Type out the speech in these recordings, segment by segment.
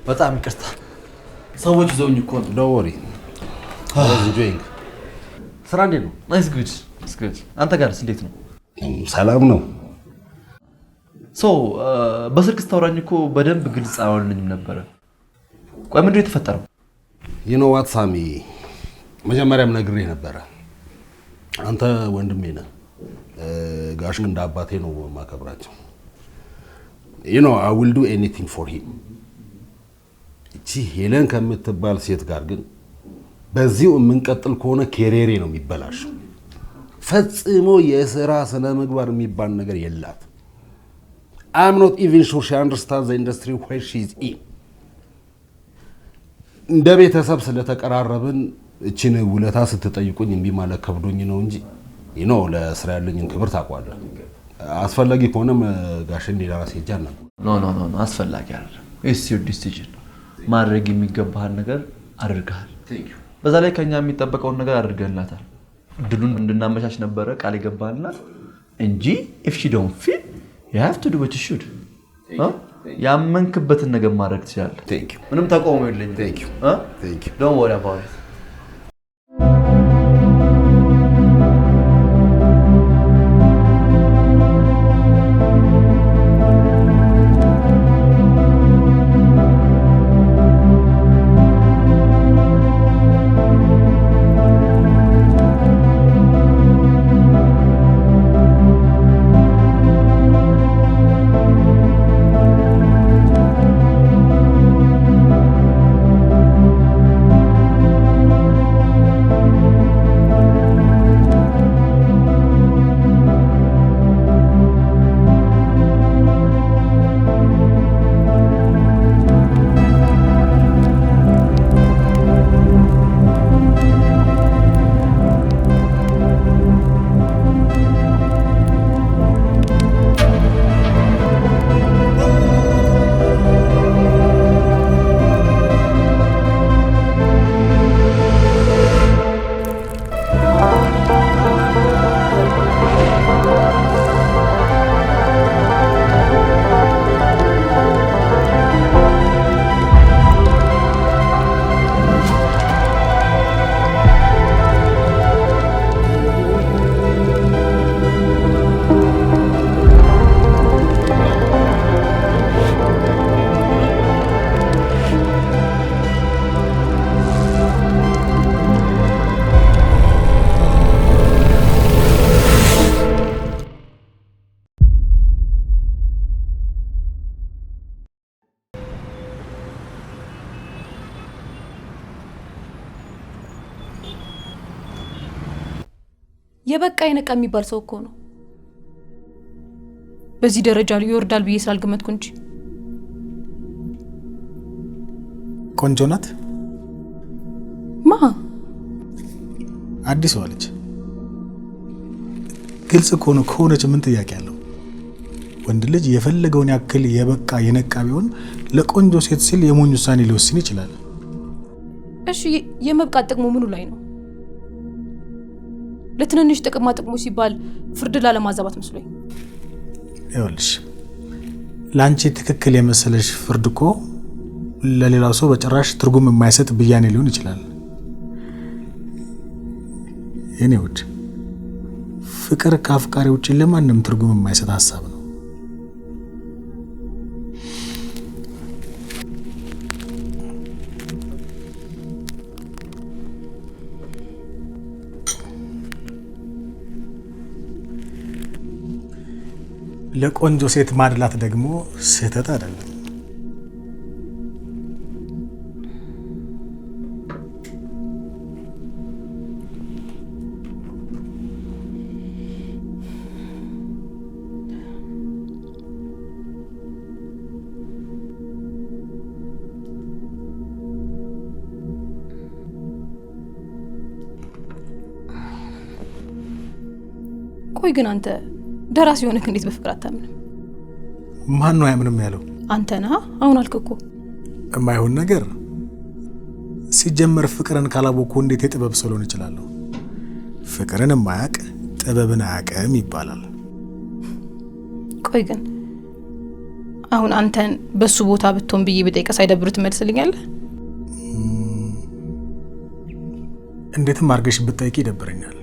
በጣም ይቅርታ ሰዎች ዘውኝ እኮ ነው። ዶንት ወሪ ኢንጆይንግ። ስራ እንዴት ነው? ናይስ ጉድ። አንተ ጋርስ እንዴት ነው? ሰላም ነው። በስልክ ስታወራኝ እኮ በደንብ ግልጽ አልሆነልኝም ነበረ። ቆይ ምንድን ነው የተፈጠረው? ዩ ኖ ዋት ሳሚ፣ መጀመሪያም ነግሬህ ነበረ። አንተ ወንድሜ ነህ። ጋሽን እንደ አባቴ ነው ማከብራቸው። ዩ ኖ አይ ዊል ዱ ኤኒቲንግ ፎር ሂም። እቺ ሄለን ከምትባል ሴት ጋር ግን በዚሁ የምንቀጥል ከሆነ ኬሬሬ ነው የሚበላሸው። ፈጽሞ የሥራ ስነ ምግባር የሚባል ነገር የላት። I'm not even sure she understands the industry where she's in. እንደ ቤተሰብ ስለተቀራረብን እቺን ውለታ ስትጠይቁኝ እምቢ ማለት ከብዶኝ ነው እንጂ ለስራ ያለኝን ክብር ታውቃለህ። አስፈላጊ ከሆነም ጋሽን ሌላ ራስ ሄጃለሁ። ኖ አስፈላጊ አይደለም። It's your decision. ማድረግ የሚገባህን ነገር አድርገሃል። በዛ ላይ ከኛ የሚጠበቀውን ነገር አድርገንላታል። ድሉን እንድናመቻች ነበረ ቃል የገባንላት እንጂ if she don't feel you have to do what you should. ያመንክበትን ነገር ማድረግ ትችላለህ። ምንም ተቃውሞ የለኝም። Thank you. Don't worry about it. የበቃ የነቃ የሚባል ሰው እኮ ነው። በዚህ ደረጃ ላይ ይወርዳል ብዬ ስላልገመትኩ እንጂ። ቆንጆ ናት። ማ አዲስ ልጅ ግልጽ እኮ ነው። ከሆነች ምን ጥያቄ አለው? ወንድ ልጅ የፈለገውን ያክል የበቃ የነቃ ቢሆን ለቆንጆ ሴት ሲል የሞኝ ውሳኔ ሊወስን ይችላል። እሺ የመብቃት ጥቅሙ ምኑ ላይ ነው? ለትንንሽ ጥቅማ ጥቅሙ ሲባል ፍርድ ላለማዛባት መስሎኝ። ይኸውልሽ ላንቺ ትክክል የመሰለሽ ፍርድ እኮ ለሌላው ሰው በጭራሽ ትርጉም የማይሰጥ ብያኔ ሊሆን ይችላል። የኔ ውድ ፍቅር ከአፍቃሪ ውጭ ለማንም ትርጉም የማይሰጥ ሀሳብ ነው። ለቆንጆ ሴት ማድላት ደግሞ ስህተት አይደለም። ቆይ ግን አንተ ደራሲ ሆነህ እንዴት በፍቅር አታምንም? ማን ነው አያምንም ያለው? አንተ ነህ። አሁን አልክ እኮ። የማይሆን ነገር ሲጀመር ፍቅርን ካላወኩ እንዴት የጥበብ ሰው ልሆን እችላለሁ? ፍቅርን የማያውቅ ጥበብን አያውቅም ይባላል። ቆይ ግን አሁን አንተን በሱ ቦታ ብትሆን ብዬ ብጠይቀስ አይደብርህ ትመልስልኛለህ? እንዴትም አድርገሽ ብትጠይቂ ይደብረኛል።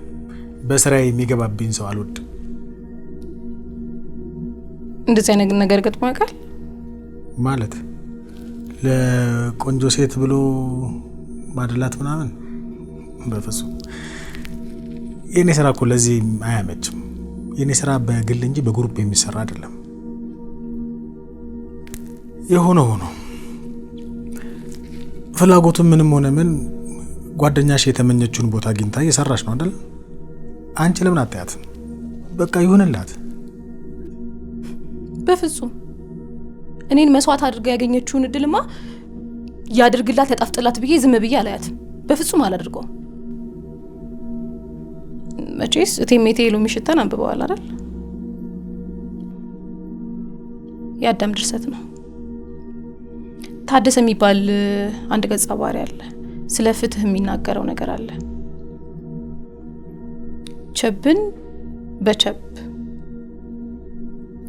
በስራዬ የሚገባብኝ ሰው አልወድም። እንደዚህ አይነት ነገር ገጥሞ ያውቃል? ማለት ለቆንጆ ሴት ብሎ ማድላት ምናምን በፍጹም። የኔ ስራ እኮ ለዚህ አያመችም። የኔ ስራ በግል እንጂ በግሩፕ የሚሰራ አይደለም። የሆነ ሆኖ ፍላጎቱ ምንም ሆነ ምን ጓደኛሽ የተመኘችውን ቦታ አግኝታ እየሰራች ነው አይደል? አንቺ ለምን አታያትም? በቃ ይሁንላት። በፍጹም እኔን መስዋዕት አድርጋ ያገኘችውን እድልማ ያድርግላት ያጣፍጥላት ብዬ ዝም ብዬ አላያትም። በፍጹም አላደርገውም። መቼስ እቴሜቴ ሎሚ ሽታን አንብበዋል አይደል? የአዳም ድርሰት ነው። ታደሰ የሚባል አንድ ገጸ ባህሪ አለ። ስለ ፍትህ የሚናገረው ነገር አለ። ቸብን በቸብ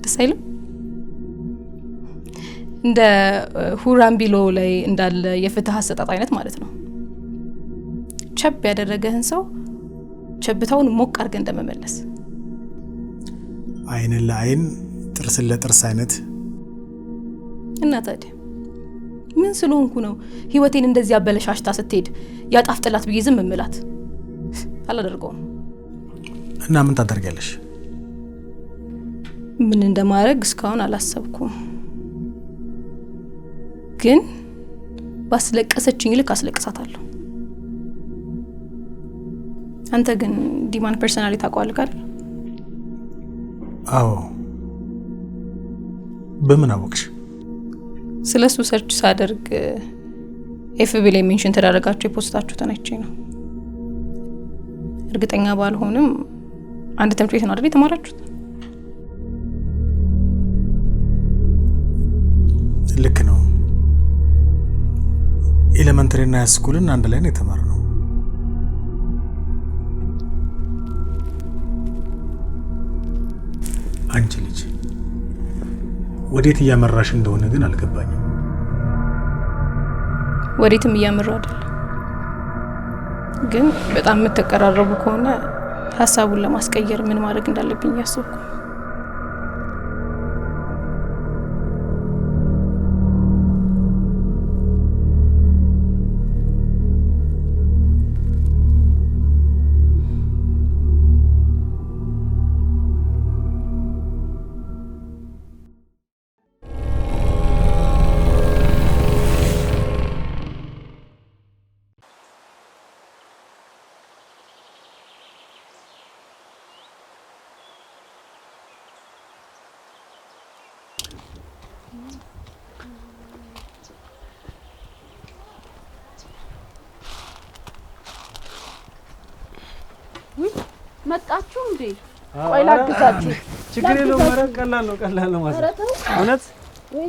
ደስ አይልም? እንደ ሁራምቢሎ ላይ እንዳለ የፍትህ አሰጣጥ አይነት ማለት ነው። ቸብ ያደረገህን ሰው ቸብታውን ሞቅ አድርገህ እንደመመለስ። አይንን ለአይን ጥርስን ለጥርስ አይነት። እና ታዲያ ምን ስለሆንኩ ነው ህይወቴን እንደዚህ አበለሻሽታ ስትሄድ ያጣፍጥላት ብዬ ዝም እምላት? አላደርገውም። እና ምን ታደርጊያለሽ? ምን እንደማድረግ እስካሁን አላሰብኩም፣ ግን ባስለቀሰችኝ ልክ አስለቅሳታለሁ። አንተ ግን ዲማን ፐርሰናሊ ታውቀዋለህ አይደል? አዎ። በምን አወቅሽ? ስለሱ ሰርች ሳደርግ ኤፍቢ ላይ ሜንሽን ተደረጋችሁ የፖስታችሁትን አይቼ ነው። እርግጠኛ ባልሆንም አንድ ትምህርት ቤት ነው አይደል የተማራችሁት? ልክ ነው። ኤሌመንተሪ እና ሃይስኩልን አንድ ላይ ነው የተማርነው። አንቺ ልጅ ወዴት እያመራሽ እንደሆነ ግን አልገባኝም። ወዴትም እያመራሁ አይደል፣ ግን በጣም የምትቀራረቡ ከሆነ ሀሳቡን ለማስቀየር ምን ማድረግ እንዳለብኝ እያሰብኩ። መጣችሁ እንዴ? ቆይ ላግዛችሁ። ችግር የለውም። ኧረ ቀላል ነው ማለት እውነት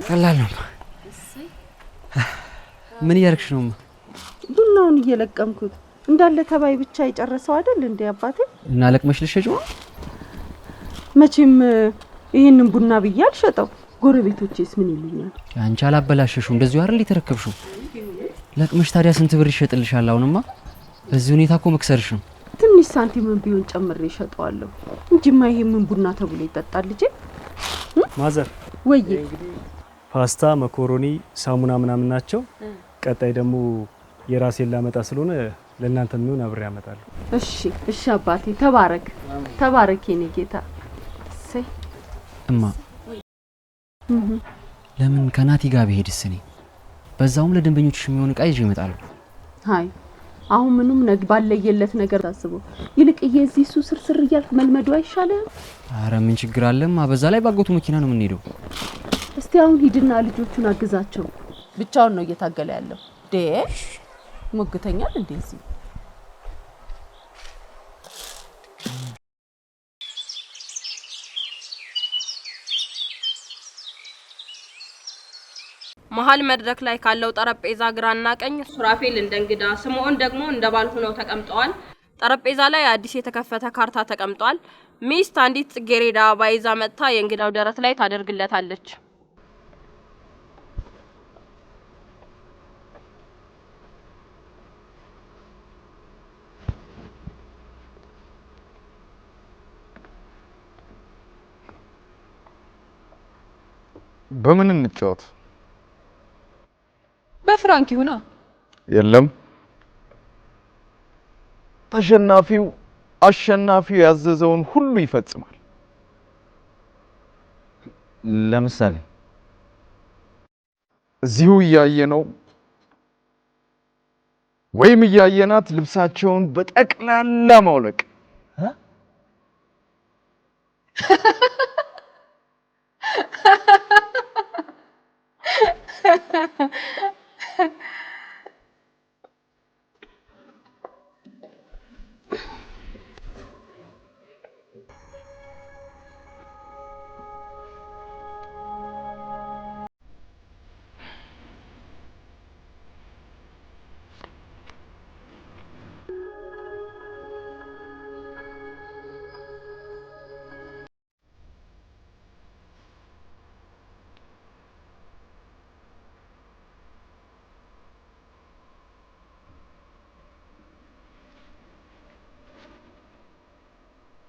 ቀላል ነው። ምን እያደረግሽ ነው? ቡናውን እየለቀምኩት እንዳለ ተባይ ብቻ የጨረሰው አይደል እንዴ አባቴ? እና ለቅመሽ ልትሸጪው? መቼም ይሄንን ቡና ብዬ አልሸጠው። ጎረቤቶቼስ ምን ይሉኛል? አንቺ አላበላሸሽው፣ እንደዚሁ አይደል የተረከብሽው? ለቅመሽ ታዲያ ስንት ብር ይሸጥልሻል? አሁንማ በዚህ ሁኔታ እኮ መክሰርሽ ነው። ትንሽ ሳንቲምን ቢሆን ጨምሬ እሸጠዋለሁ እንጂማ ይሄ ምን ቡና ተብሎ ይጠጣል ልጄ? ማዘር ወይ ፓስታ፣ መኮሮኒ፣ ሳሙና ምናምን ናቸው። ቀጣይ ደግሞ የራሴን ላመጣ ስለሆነ ለእናንተ ምን አብሬ ያመጣለሁ። እሺ አባቴ ተባረክ የኔ ጌታ። እሰይ እማ ለምን ከናቲ ጋር ብሄድስ? እኔ በዛውም ለደንበኞችሽ የሚሆን እቃ ይዤ እመጣለሁ። ሃይ አሁን ምንም ባለየለት ነገር ታስበው ይልቅ እዚህ እሱ ስርስር እያልክ መልመዱ አይሻልም? አረ ምን ችግር አለማ? በዛ ላይ ባጎቱ መኪና ነው የምንሄደው። እስቲ አሁን ሂድና ልጆቹን አግዛቸው። ብቻውን ነው እየታገለ ያለው። ሞግተኛል እንደዚህ። መሀል መድረክ ላይ ካለው ጠረጴዛ ግራና ቀኝ ሱራፌል እንደ እንግዳ፣ ስምዖን ደግሞ እንደ ባል ሆነው ተቀምጠዋል። ጠረጴዛ ላይ አዲስ የተከፈተ ካርታ ተቀምጧል። ሚስት አንዲት ጽጌረዳ አበባ ይዛ መጥታ የእንግዳው ደረት ላይ ታደርግለታለች። በምን እንጫወት? በፍራንክ ይሁና። የለም ተሸናፊው አሸናፊው ያዘዘውን ሁሉ ይፈጽማል። ለምሳሌ እዚሁ እያየነው ወይም እያየናት ልብሳቸውን በጠቅላላ ማውለቅ።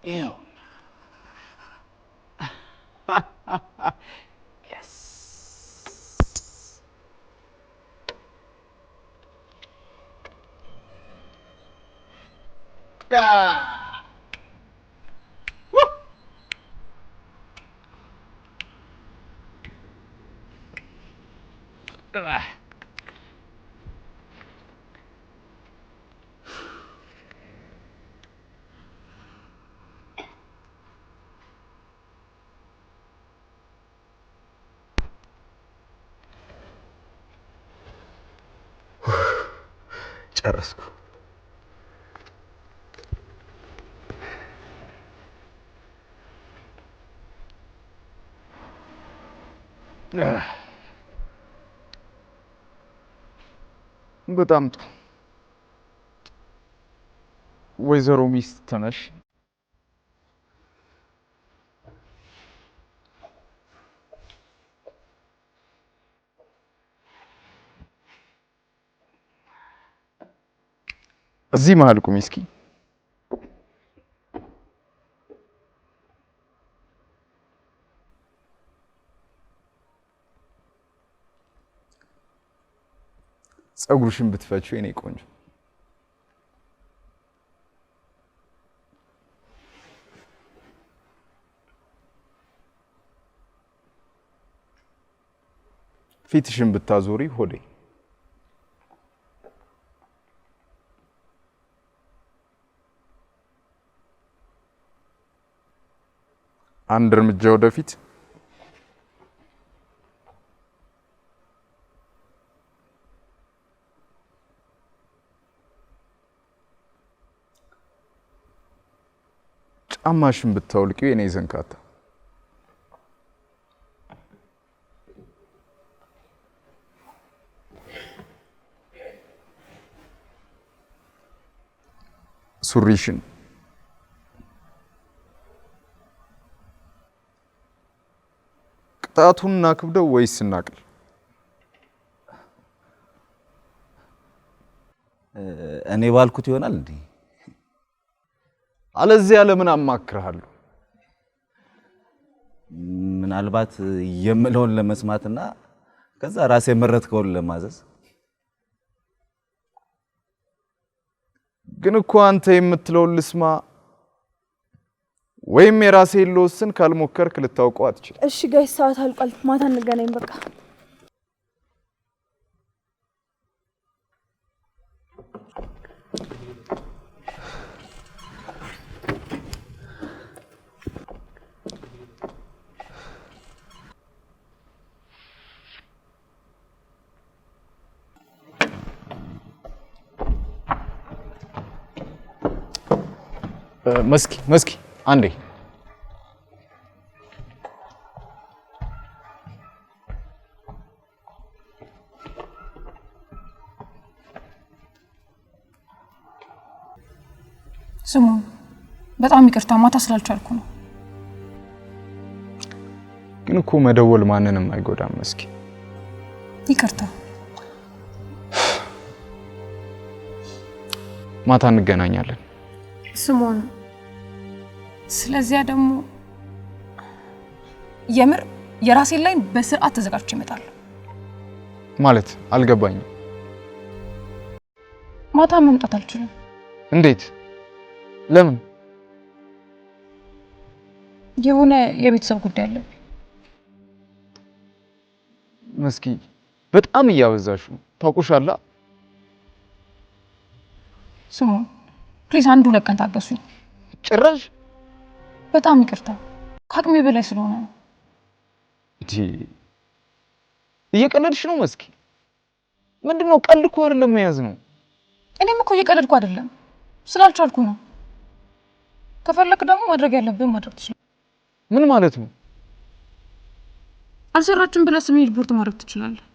Ew. Yes. ጨረስኩ። በጣም ጥሩ። ወይዘሮ ሚስት ተነሽ። እዚህ መሀል ቁሚ እስኪ። ጸጉርሽን ብትፈቺው የኔ ቆንጆ። ፊትሽን ብታዞሪ ሆዴ። አንድ እርምጃ ወደፊት። ጫማሽን ብታውልቂው የኔ ዘንካታ። ሱሪሽን ቅጣቱን እናክብደው ወይስ እናቅል? እኔ ባልኩት ይሆናል እንዴ? አለዚያ ለምን አማክርሃለሁ? ምናልባት የምለውን ለመስማትና ከዛ ራሴ የመረጥከውን ለማዘዝ። ግን እኮ አንተ የምትለውን ልስማ ወይም የራሴን ልወስን ካልሞከርክ ልታውቀው አትችልም። እሺ ጋይስ፣ ሰዓት አልቋል። ማታ እንገናኝ በቃ። መስኪ አንዴ። ስሙ፣ በጣም ይቅርታ ማታ ስላልቻልኩ ነው። ግን እኮ መደወል ማንንም አይጎዳም መስኪ። ይቅርታ። ማታ እንገናኛለን። ስሞን ስለዚያ ደግሞ የምር የራሴን ላይ በስርዓት ተዘጋጅቼ እመጣለሁ። ማለት አልገባኝም። ማታ መምጣት አልችልም። እንዴት? ለምን? የሆነ የቤተሰብ ጉዳይ አለብኝ። መስኪ በጣም እያበዛሽ ነው። ታውቁሻላ። ስሙ ፕሊዝ አንድ ሁለት ቀን ታገሱኝ። ጭራሽ በጣም ይቅርታ ከአቅሜ በላይ ስለሆነ ነው። እየቀለድሽ ነው መስኪ? ምንድነው? ቀልድ እኮ አይደለም መያዝ ነው። እኔም እኮ እየቀለድኩ አይደለም ስላልቻልኩ ነው። ከፈለክ ደግሞ ማድረግ ያለብን ማድረግ ትችላለህ። ምን ማለት ነው? አልሰራችም ብለህ ስሜን ሪፖርት ማድረግ ትችላለህ።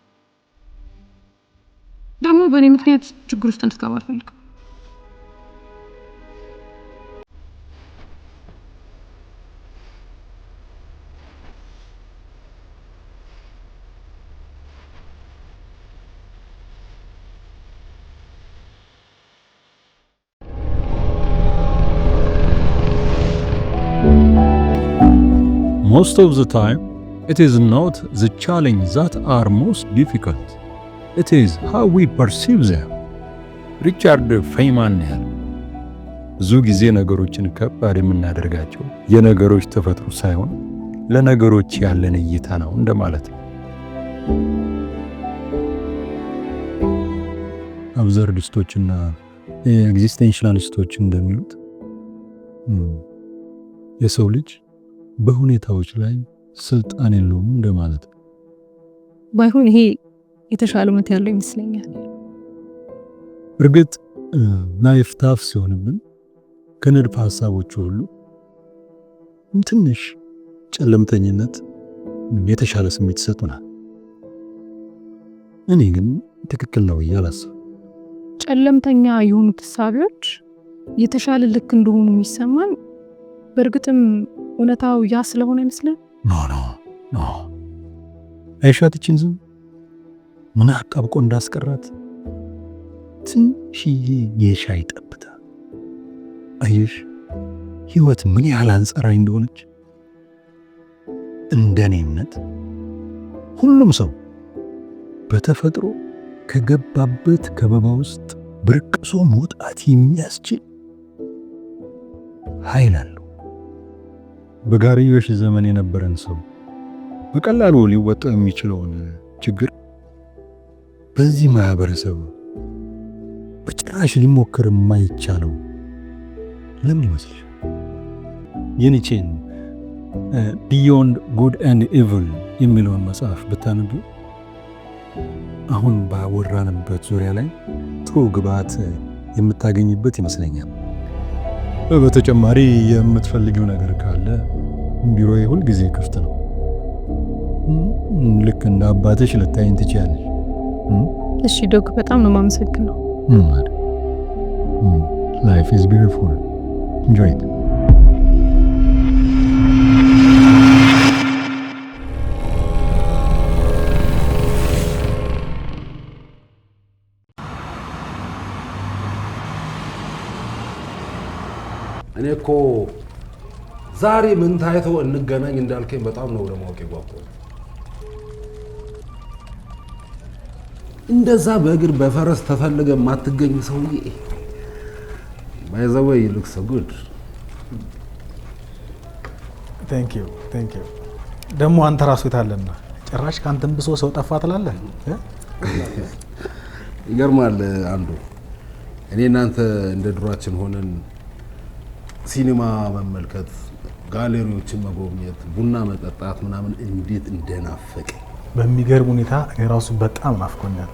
ደግሞ በእኔ ምክንያት ችግር ውስጥ እንድትገባ አልፈልግም። Most of the time, it is not the challenge that are most difficult. It is how we perceive them. ሪቻርድ ፌይማን ያለ ብዙ ጊዜ ነገሮችን ከባድ የምናደርጋቸው የነገሮች ተፈጥሮ ሳይሆን ለነገሮች ያለን እይታ ነው እንደማለት ነው። አብዘርዲስቶችና ኤግዚስቴንሻሊስቶች እንደሚሉት የሰው ልጅ በሁኔታዎች ላይ ስልጣን የለውም እንደማለት ነው። ባይሆን ይሄ የተሻለ መት ያለው ይመስለኛል። እርግጥ ላይፍ ታፍ ሲሆንብን ከንድፈ ሐሳቦቹ ሁሉ ትንሽ ጨለምተኝነት የተሻለ ስሜት ይሰጡናል። እኔ ግን ትክክል ነው እያላሰብኩ ጨለምተኛ የሆኑት ሐሳቦች የተሻለ ልክ እንደሆኑ የሚሰማን በእርግጥም እውነታው ያ ስለሆነ ይመስላል። ኖ አይሻትችን ዝም ምን አጣብቆ እንዳስቀራት ትንሽዬ የሻይ ጠብታ። አየሽ ህይወት ምን ያህል አንጸራዊ እንደሆነች። እንደኔ እምነት ሁሉም ሰው በተፈጥሮ ከገባበት ከበባ ውስጥ ብርቅሶ መውጣት የሚያስችል ኃይል አለው። በጋርዮሽ ዘመን የነበረን ሰው በቀላሉ ሊወጣው የሚችለውን ችግር በዚህ ማህበረሰብ በጭራሽ ሊሞክር የማይቻለው ለምን ይመስልሽ? የኒቼን ቢዮንድ ጉድ ኤንድ ኢቭል የሚለውን መጽሐፍ ብታነቡ አሁን ባወራንበት ዙሪያ ላይ ጥሩ ግብዓት የምታገኝበት ይመስለኛል። በተጨማሪ የምትፈልጊው ነገር ካለ ቢሮዬ ሁል ጊዜ ክፍት ነው። ልክ እንደ አባትሽ ልታይኝ ትችያለሽ። እሺ ዶክ፣ በጣም ነው የማመሰግነው። Life is beautiful. Enjoy it. እኔ እኮ ዛሬ ምን ታይቶ እንገናኝ እንዳልከኝ በጣም ነው ለማወቅ የጓጓው። እንደዛ በእግር በፈረስ ተፈልገ ማትገኝ ሰውዬ by the way you look so good. thank you ደግሞ አንተ ራሱ የታለና ጭራሽ ካንተም ብሶ ሰው ጠፋ ትላለህ። ይገርማል። አንዱ እኔ እናንተ እንደ ድሯችን ሆነን ሲኒማ መመልከት፣ ጋለሪዎችን መጎብኘት፣ ቡና መጠጣት ምናምን እንዴት እንደናፈቀ በሚገርም ሁኔታ እኔ ራሱ በጣም ናፍቆኛል።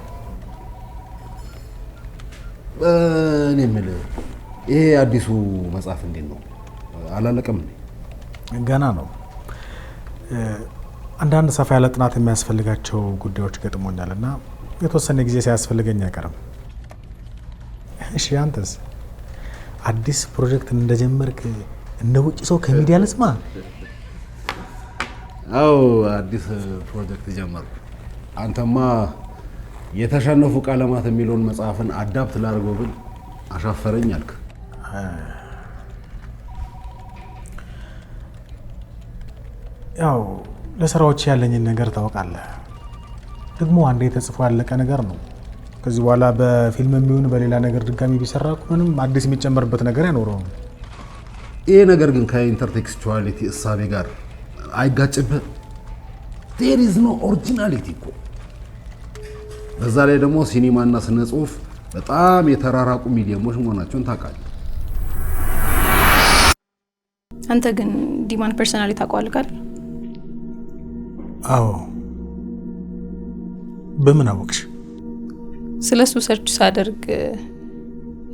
እኔ የምልህ ይሄ አዲሱ መጽሐፍ እንዴት ነው? አላለቀም እንዴ? ገና ነው። አንዳንድ ሰፋ ያለ ጥናት የሚያስፈልጋቸው ጉዳዮች ገጥሞኛልና የተወሰነ ጊዜ ሳያስፈልገኝ አይቀርም። እሺ አንተስ አዲስ ፕሮጀክት እንደጀመርክ እንደ ውጭ ሰው ከሚዲያ ልስማ? አዎ አዲስ ፕሮጀክት ጀመርኩ። አንተማ የተሸነፉ ቀለማት የሚለውን መጽሐፍን አዳፕት ላድርገው ብል አሻፈረኝ አልክ። ያው ለስራዎች ያለኝን ነገር ታውቃለህ። ደግሞ አንዴ ተጽፎ ያለቀ ነገር ነው። ከዚህ በኋላ በፊልም የሚሆን በሌላ ነገር ድጋሚ ቢሰራ ምንም አዲስ የሚጨመርበት ነገር አይኖረውም። ይሄ ነገር ግን ከኢንተርቴክስቹዋሊቲ እሳቤ ጋር አይጋጭብህ? there is no originality እኮ። በዛ ላይ ደግሞ ሲኒማና ስነ ጽሁፍ በጣም የተራራቁ ሚዲየሞች መሆናቸውን ታውቃለህ። አንተ ግን ዲማን ፐርሰናሊ ታውቀዋለህ አይደል? አዎ። በምን አወቅሽ? ስለሱ ሰርች ሳደርግ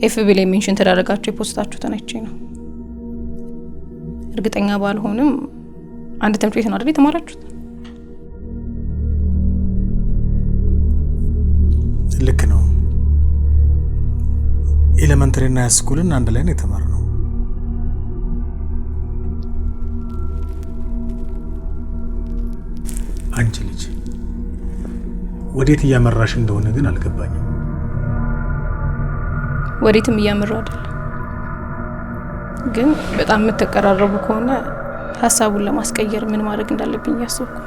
ኤፍቢ ላይ ሜንሽን ተደረጋችሁ የፖስታችሁ ተነቼ ነው። እርግጠኛ ባልሆንም አንድ ትምህርት ቤት ነው አይደል የተማራችሁት? ልክ ነው። ኤሌመንተሪና ሃይስኩልን አንድ ላይ ነው የተማርነው። አንቺ ልጅ ወዴት እያመራሽ እንደሆነ ግን አልገባኝም። ወዴትም እያመራሁ አይደል፣ ግን በጣም የምትቀራረቡ ከሆነ ሀሳቡን ለማስቀየር ምን ማድረግ እንዳለብኝ እያሰብኩ።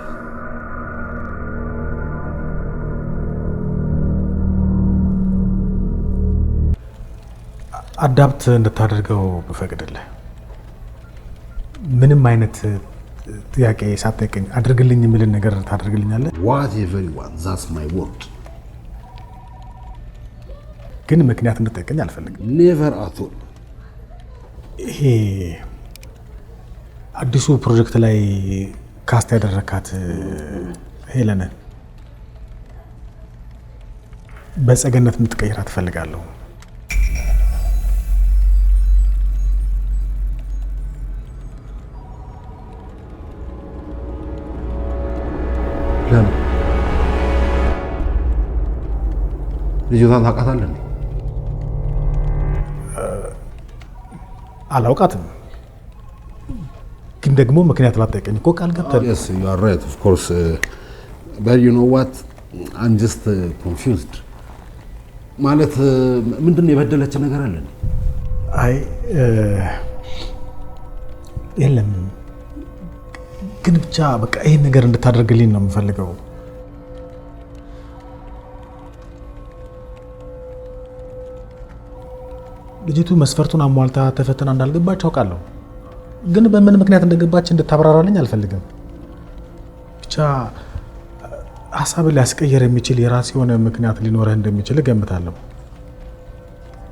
አዳፕት እንድታደርገው ብፈቅድልህ ምንም አይነት ጥያቄ ሳትጠይቀኝ አድርግልኝ የምልን ነገር ታደርግልኛለህ? whatever you want, that's my word። ግን ምክንያት እንድጠይቀኝ አልፈልግም። never at all። ይሄ አዲሱ ፕሮጀክት ላይ ካስት ያደረካት ሄለን በጸገነት የምትቀይራት እፈልጋለሁ። ለምን? ልጅቷን ታውቃታለህ? አላውቃትም፣ ግን ደግሞ ምክንያት ላጠይቀኝ እኮ ቃል ገብተሃል። Yes, you are right, of course. But you know what? I'm just confused. ማለት ምንድነው የበደለች ነገር አለ? አይ የለም፣ ግን ብቻ በቃ ይሄን ነገር እንድታደርግልኝ ነው የምፈልገው። ልጅቱ መስፈርቱን አሟልታ ተፈተና እንዳልገባች አውቃለሁ፣ ግን በምን ምክንያት እንደገባች እንድታብራራልኝ አልፈልግም። ብቻ ሀሳብን ሊያስቀየር የሚችል የራስ የሆነ ምክንያት ሊኖርህ እንደሚችል እገምታለሁ፣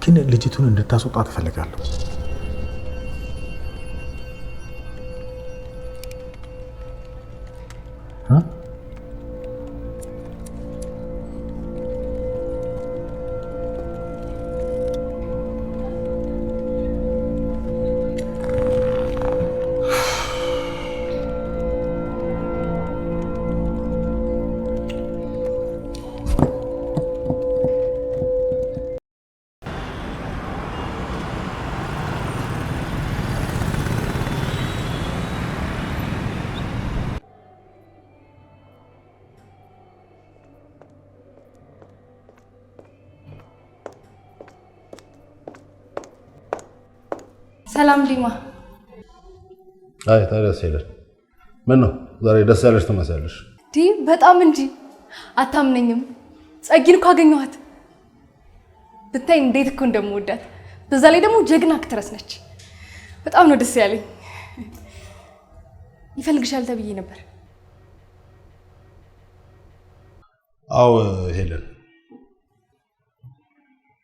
ግን ልጅቱን እንድታስወጣ ትፈልጋለሁ። ሰላም ዲማ። አይ ታዲያስ ሄለን፣ ምን ነው ዛሬ ደስ ያለሽ ትመስያለሽ? ዲ በጣም እንጂ አታምነኝም። ጸጊን እኮ አገኘኋት። ብታይ እንዴት እኮ እንደምወዳት፣ በዛ ላይ ደግሞ ጀግና አክትረስ ነች። በጣም ነው ደስ ያለኝ። ይፈልግሻል ተብዬ ነበር። አዎ ሄለን፣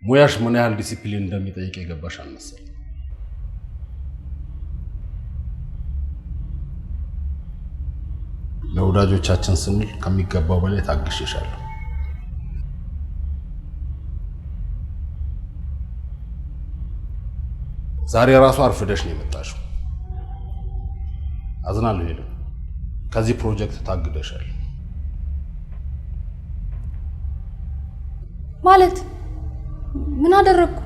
ሙያሽ ምን ያህል ዲሲፕሊን እንደሚጠይቅ የገባሽ አልመሰለኝም። ለወዳጆቻችን ስንል ከሚገባው በላይ ታግሼሻለሁ። ዛሬ ራሱ አርፍደሽ ነው የመጣሽው። አዝናለሁ ሄለን፣ ከዚህ ፕሮጀክት ታግደሻል። ማለት ምን አደረግኩ?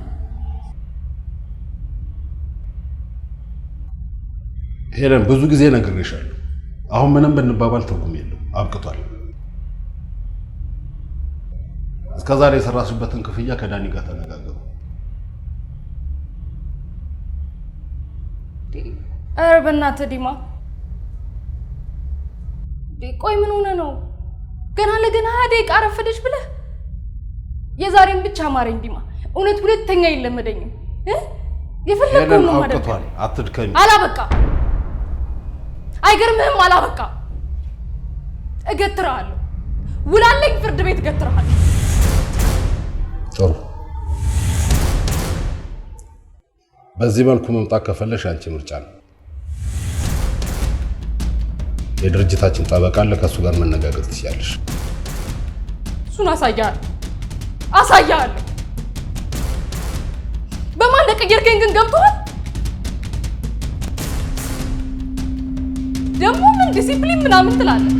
ሄለን፣ ብዙ ጊዜ ነግሬሻለሁ። አሁን ምንም ብንባባል ትርጉም የለው፣ አብቅቷል። እስከዛሬ የሰራሽበትን ክፍያ ከዳኒ ጋር ተነጋገሩ። ኧረ በእናትህ ዲማ፣ ቆይ ምን ሆነ ነው? ገና ለገና 20 ደቂቃ አረፈደሽ ብለህ የዛሬን ብቻ ማረኝ ዲማ። እውነት ሁለተኛ አይለመደኝም። የፈለከው ነው ማለት አውቀቷል። አትድከሚ። አላበቃ አይገርምህም? አላበቃ እገትራለሁ። ውላለኝ ፍርድ ቤት እገትራለሁ። ጥሩ። በዚህ መልኩ መምጣት ከፈለሽ አንቺ ምርጫ ነው። የድርጅታችን ጠበቃ አለ፣ ከሱ ጋር መነጋገር ትችያለሽ። እሱን አሳያለሁ። በማን ለቀየርከኝ ግን ገብቶሃል? ደግሞ ምን ዲሲፕሊን ምናምን ትላለህ?